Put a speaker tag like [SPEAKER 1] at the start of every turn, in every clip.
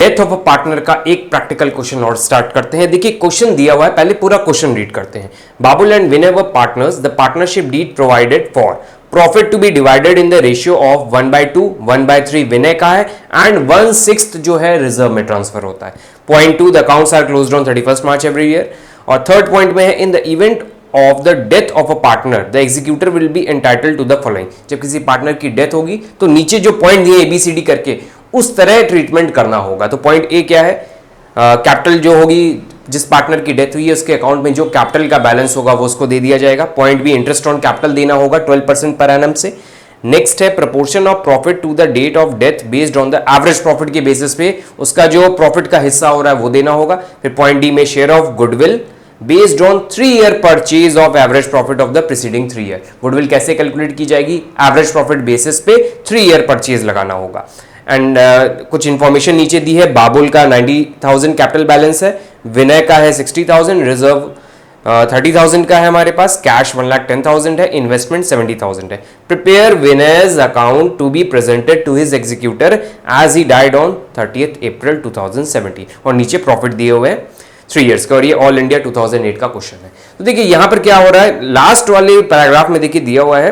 [SPEAKER 1] Death of a partner का एक practical question और स्टार्ट करते हैं। देखिए क्वेश्चन दिया हुआ है, पहले पूरा क्वेश्चन रीड करते हैं। Babul and Vinay were partners, the partnership deed provided for profit to be divided in the ratio of 1/2, 1/3 Vinay का है एंड 1/6 जो है रिजर्व में ट्रांसफर होता है। Point 2, the accounts are closed on 31 March every year. और थर्ड पॉइंट में है, in the event of the death of a partner the executor will be entitled to the following. जब किसी पार्टनर की death होगी तो नीचे जो पॉइंट दिए ABCD करके उस तरह ट्रीटमेंट करना होगा। तो पॉइंट ए क्या है, कैपिटल जो होगी, जिस पार्टनर की डेथ हुई है उसके अकाउंट में जो कैपिटल का बैलेंस होगा वो उसको दे दिया जाएगा। Point B, interest on capital देना होगा 12% पर एनम से। नेक्स्ट है, proportion of profit to the date of death based on the average profit के बेसिस पे उसका जो प्रॉफिट का हिस्सा हो रहा है वो देना होगा। फिर पॉइंट डी में, share of goodwill based on 3 year purchase of average profit of the preceding 3 year. Goodwill कैसे कैलकुलेट की जाएगी, एवरेज प्रॉफिट बेसिस पे 3 ईयर परचेज लगाना होगा। एंड कुछ इंफॉर्मेशन नीचे दी है, बाबुल का 90,000 कैपिटल बैलेंस है, विनय का है 60,000, रिजर्व 30,000 का है हमारे पास, कैश 1,10,000 है, इन्वेस्टमेंट 70,000 है। Prepare Vinay's account to be presented to his executor as he died on 30th April 2017। और नीचे प्रॉफिट दिए हुए हैं 3 ईयर्स का, और ये ऑल इंडिया 2008 का क्वेश्चन है। तो देखिए यहां पर क्या हो रहा है, लास्ट वाले पैराग्राफ में देखिए दिया हुआ है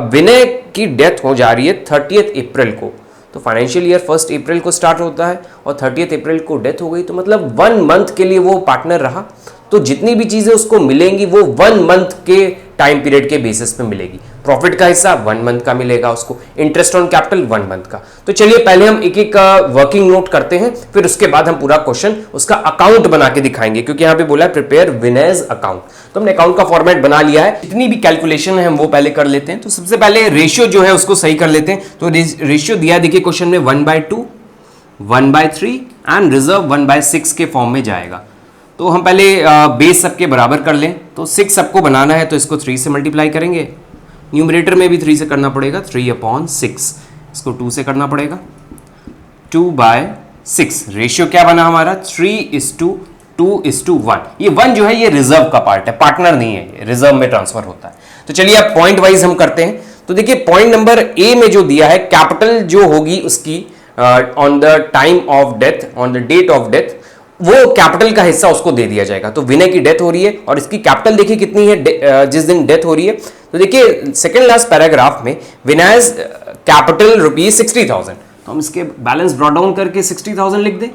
[SPEAKER 1] विनय की डेथ हो जा रही है 30th अप्रैल को, तो फाइनेंशियल ईयर 1 अप्रैल को स्टार्ट होता है और 30th अप्रैल को डेथ हो गई, तो मतलब 1 मंथ के लिए वो पार्टनर रहा, तो जितनी भी चीजें उसको मिलेंगी वो 1 मंथ के टाइम पीरियड के बेसिस पे मिलेगी। प्रॉफिट का हिस्सा 1 मंथ का मिलेगा उसको, इंटरेस्ट ऑन कैपिटल 1 मंथ का। तो चलिए पहले हम एक एक वर्किंग नोट करते हैं, फिर उसके बाद हम पूरा क्वेश्चन उसका अकाउंट बना के दिखाएंगे, क्योंकि यहां पे बोला है प्रिपेयर विनयज अकाउंट। तो हमने अकाउंट का फॉर्मेट बना लिया है, जितनी भी कैलकुलेशन है हम वो पहले कर लेते हैं। तो सबसे पहले रेशियो जो है उसको सही कर लेते हैं। तो रेशियो दिया है देखिए क्वेश्चन में 1/2, 1/3 एंड रिजर्व 1/6 के फॉर्म में जाएगा। तो हम पहले बेस सबके बराबर कर लें। तो 6 सबको बनाना है तो इसको 3 से मल्टीप्लाई करेंगे, न्यूमरेटर में भी 3 से करना पड़ेगा, 3/6। इसको 2 से करना पड़ेगा, 2/6। रेशियो क्या बना हमारा, 3:2:1। ये 1 जो है ये रिजर्व का पार्ट है, पार्टनर नहीं है, ये रिजर्व में ट्रांसफर होता है। तो चलिए अब पॉइंट वाइज हम करते हैं। तो देखिए पॉइंट नंबर ए में जो दिया है, कैपिटल जो होगी उसकी on the time of death, on the date of death, वो कैपिटल का हिस्सा उसको दे दिया जाएगा। तो विनय की डेथ हो रही है और इसकी कैपिटल देखिए कितनी है जिस दिन डेथ हो रही है। तो देखिए सेकंड लास्ट पैराग्राफ में विनयज कैपिटल ₹60,000, तो हम इसके बैलेंस ब्रॉट डाउन करके 60,000 लिख दें।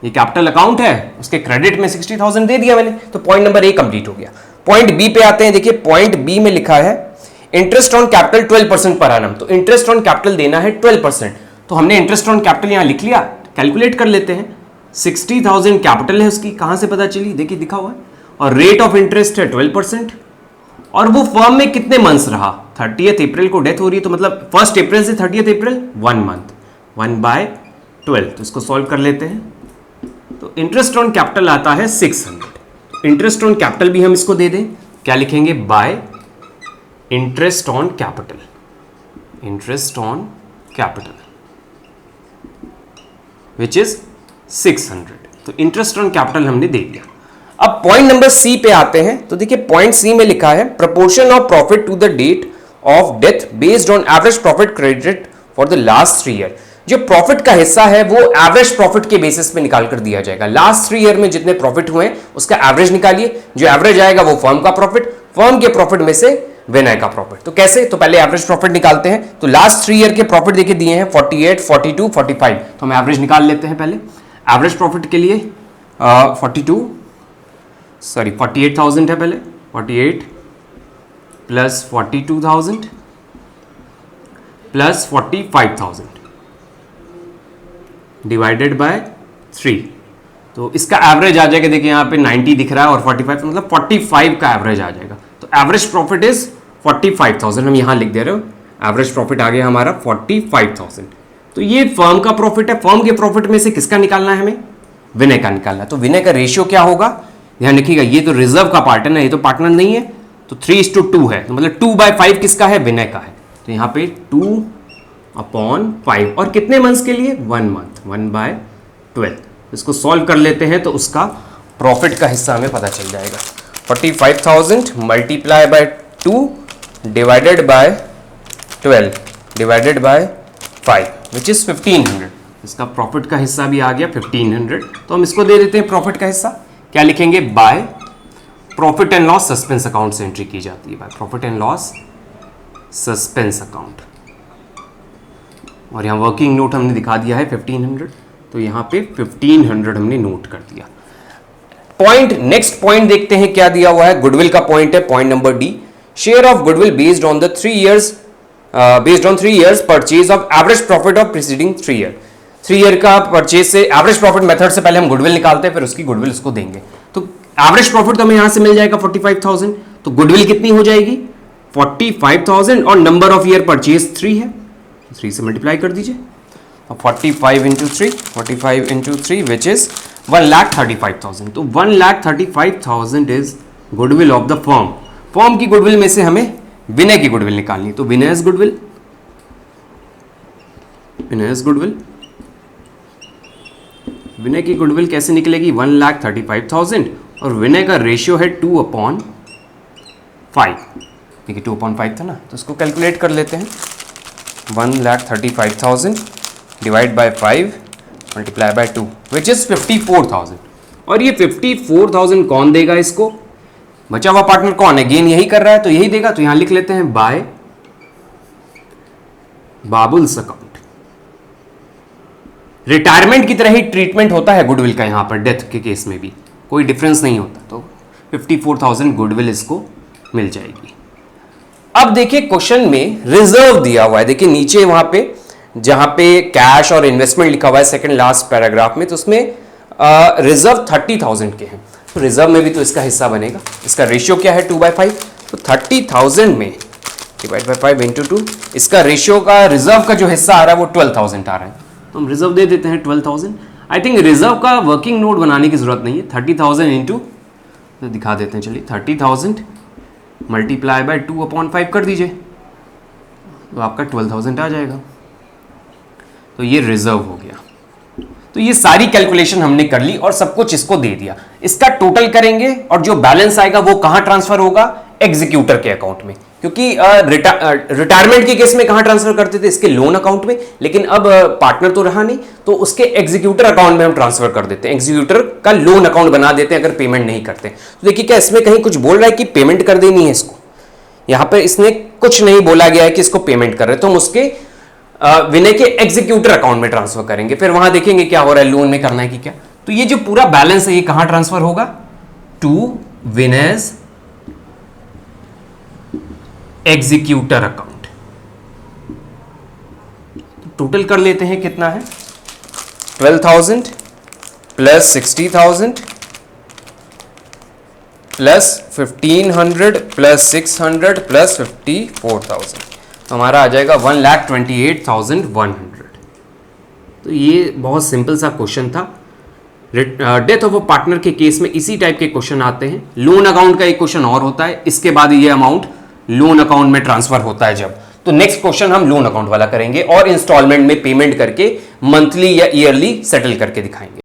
[SPEAKER 1] ये कैपिटल अकाउंट है, उसके क्रेडिट में 60,000 दे दिया मैंने। तो पॉइंट नंबर ए कंप्लीट हो गया। पॉइंट बी पे आते हैं। देखिए पॉइंट बी में लिखा है interest on capital 12% per annum. तो इंटरेस्ट ऑन कैपिटल देना है 12%। तो हमने इंटरेस्ट ऑन कैपिटल यहां लिख लिया, कैलकुलेट कर लेते हैं। 60,000 कैपिटल है उसकी, कहां से पता चली, देखिए दिखा हुआ है, और रेट ऑफ इंटरेस्ट है 12%। और वो फर्म में कितने मंथ्स रहा, 30th अप्रैल को डेथ हो रही है, तो मतलब 1 अप्रैल से 30th अप्रैल 1 मंथ, 1/12। तो इसको सॉल्व कर लेते हैं। तो इंटरेस्ट ऑन कैपिटल आता है 600। इंटरेस्ट ऑन कैपिटल भी हम इसको दे दें, क्या लिखेंगे, bye interest on capital, interest on capital which is 600। तो इंटरेस्ट ऑन कैपिटल हमने दे दिया। अब पॉइंट नंबर सी पे आते हैं। तो देखिए पॉइंट सी में लिखा है proportion of profit to the date of death based on average profit credited for the last 3 year. जो प्रॉफिट का हिस्सा है वो एवरेज प्रॉफिट के बेसिस पे निकाल कर दिया जाएगा। लास्ट 3 ईयर में जितने प्रॉफिट हुए उसका एवरेज निकालिए, जो एवरेज आएगा वो फर्म का प्रॉफिट, फर्म के प्रॉफिट में से विनय का प्रॉफिट। तो कैसे, तो पहले एवरेज प्रॉफिट निकालते हैं। तो लास्ट 3 ईयर के प्रॉफिट देखिए दिए हैं 48, 42, 45। तो हम एवरेज निकाल लेते हैं पहले। एवरेज प्रॉफिट के लिए 48,000 है पहले, 48 प्लस 42,000 प्लस 45,000 डिवाइडेड बाय 3। तो इसका एवरेज आ जाएगा, देखिए यहाँ पे 90 दिख रहा है और 45, मतलब 45 का एवरेज आ जाएगा। तो एवरेज प्रॉफिट इज 45,000, हम यहाँ लिख दे रहे हो। एवरेज प्रॉफिट आ गया हमारा 45,000। तो ये फर्म का प्रॉफिट है। फर्म के प्रॉफिट में से किसका निकालना है हमें, विनय का निकालना है। तो विनय का रेशियो क्या होगा, ध्यान रखिएगा, ये तो रिजर्व का पार्ट है ना, ये तो पार्टनर नहीं है। तो 3:2 है, तो मतलब 2/5 किसका है, विनय का है। तो यहाँ पे 2/5 और कितने मंथ्स के लिए, 1 मंथ, 1/12। इसको सॉल्व कर लेते हैं तो उसका प्रॉफिट का हिस्सा हमें पता चल जाएगा। 45,000 multiply by 2 divided by 12 divided by 5 which is 1500। इसका प्रॉफिट का हिस्सा भी आ गया 1500, तो हम इसको दे देते हैं प्रॉफिट का हिस्सा। क्या लिखेंगे? By profit and loss suspense account से एंट्री की जाती है, by profit and loss suspense account. और यहाँ वर्किंग नोट हमने दिखा दिया है 1500, तो यहाँ पे 1500 हमने नोट कर दिया। पॉइंट, नेक्स्ट पॉइंट देखते हैं क्या दिया हुआ है। गुडविल का पॉइंट है, point number D. Share of goodwill based on the 3 years purchase of average profit of preceding 3 year। 3 year का परचेज से एवरेज प्रॉफिट मेथड से पहले हम गुडविल निकालते हैं, फिर उसकी गुडविल उसको देंगे। तो एवरेज प्रॉफिट तो हमें यहां से मिल जाएगा 45,000, तो गुडविल कितनी हो जाएगी? 45,000, और नंबर ऑफ ईयर परचेज 3 है, 3 से मल्टीप्लाई कर दीजिए। 45 इंटू 3 विच इज 1,35,000। तो 1,35,000 is goodwill of the firm. Firm की गुडविल में से हमें विनय की गुडविल निकालनी, तो विनयस गुडविल, विनय की गुडविल कैसे निकलेगी? 1,35,000, और विनय का रेशियो है 2/5। देखिए 2/5 था ना, तो इसको कैलकुलेट कर लेते हैं। 1,35,000 divide by 5 multiply by 2 which is 54,000। और ये 54,000 कौन देगा इसको? बचा हुआ पार्टनर कौन है? गेन यही कर रहा है, तो यही देगा। तो यहां लिख लेते हैं बाय बाबुल्स अकाउंट। रिटायरमेंट की तरह ही ट्रीटमेंट होता है गुडविल का, यहां पर डेथ के केस में भी कोई डिफरेंस नहीं होता। तो 54,000 गुडविल इसको मिल जाएगी। अब देखिए क्वेश्चन में रिजर्व दिया हुआ है, देखिए नीचे वहां पे जहां पे कैश और इन्वेस्टमेंट लिखा हुआ है सेकंड लास्ट पैराग्राफ में, तो उसमें रिजर्व 30,000 के हैं। तो रिजर्व में भी तो इसका हिस्सा बनेगा। इसका रेशियो क्या है? 2/5। तो 30,000 में डिवाइड बाय 5 इंटू 2, इसका रेशियो का रिजर्व का जो हिस्सा आ रहा है वो 12,000 आ रहा है, तो हम रिजर्व दे देते हैं 12,000। आई थिंक रिजर्व का वर्किंग नोट बनाने की जरूरत नहीं है। 30,000 इंटू, तो दिखा देते हैं, चलिए 30,000 मल्टीप्लाई बाय 2/5 कर दीजिए, तो आपका 12,000 आ जाएगा। तो ये रिजर्व हो गया। तो ये सारी कैलकुलेशन हमने कर ली और सब कुछ इसको दे दिया। इसका टोटल करेंगे और जो बैलेंस आएगा वो कहां ट्रांसफर होगा? एग्जीक्यूटर के अकाउंट में, क्योंकि रिटायरमेंट के केस में कहां ट्रांसफर करते थे? इसके लोन अकाउंट में, लेकिन अब पार्टनर तो रहा नहीं, तो उसके एग्जीक्यूटर अकाउंट में हम ट्रांसफर कर देते हैं। एग्जीक्यूटर का लोन अकाउंट बना देते हैं अगर पेमेंट नहीं करते। तो देखिए क्या इसमें कहीं कुछ बोल रहा है कि पेमेंट कर देनी है इसको? यहां पर इसने कुछ नहीं बोला गया है कि इसको पेमेंट कर रहे, तो हम उसके विनय के एग्जीक्यूटर अकाउंट में ट्रांसफर करेंगे। फिर वहां देखेंगे क्या हो रहा है, लोन में करना है कि क्या। तो ये जो पूरा बैलेंस है ये कहां ट्रांसफर होगा? To Vinay's executor account. Total कर लेते हैं कितना है? 12,000 प्लस 60,000 प्लस 1,500 प्लस 600 प्लस 54,000, तो हमारा आ जाएगा 1,28,100। तो ये बहुत सिंपल सा क्वेश्चन था। डेथ ऑफ अ पार्टनर के केस में इसी टाइप के क्वेश्चन आते हैं। लोन अकाउंट का एक क्वेश्चन और होता है, इसके बाद ये अमाउंट लोन अकाउंट में ट्रांसफर होता है जब। तो नेक्स्ट क्वेश्चन हम लोन अकाउंट वाला करेंगे और इंस्टॉलमेंट में पेमेंट करके मंथली या ईयरली सेटल करके दिखाएंगे।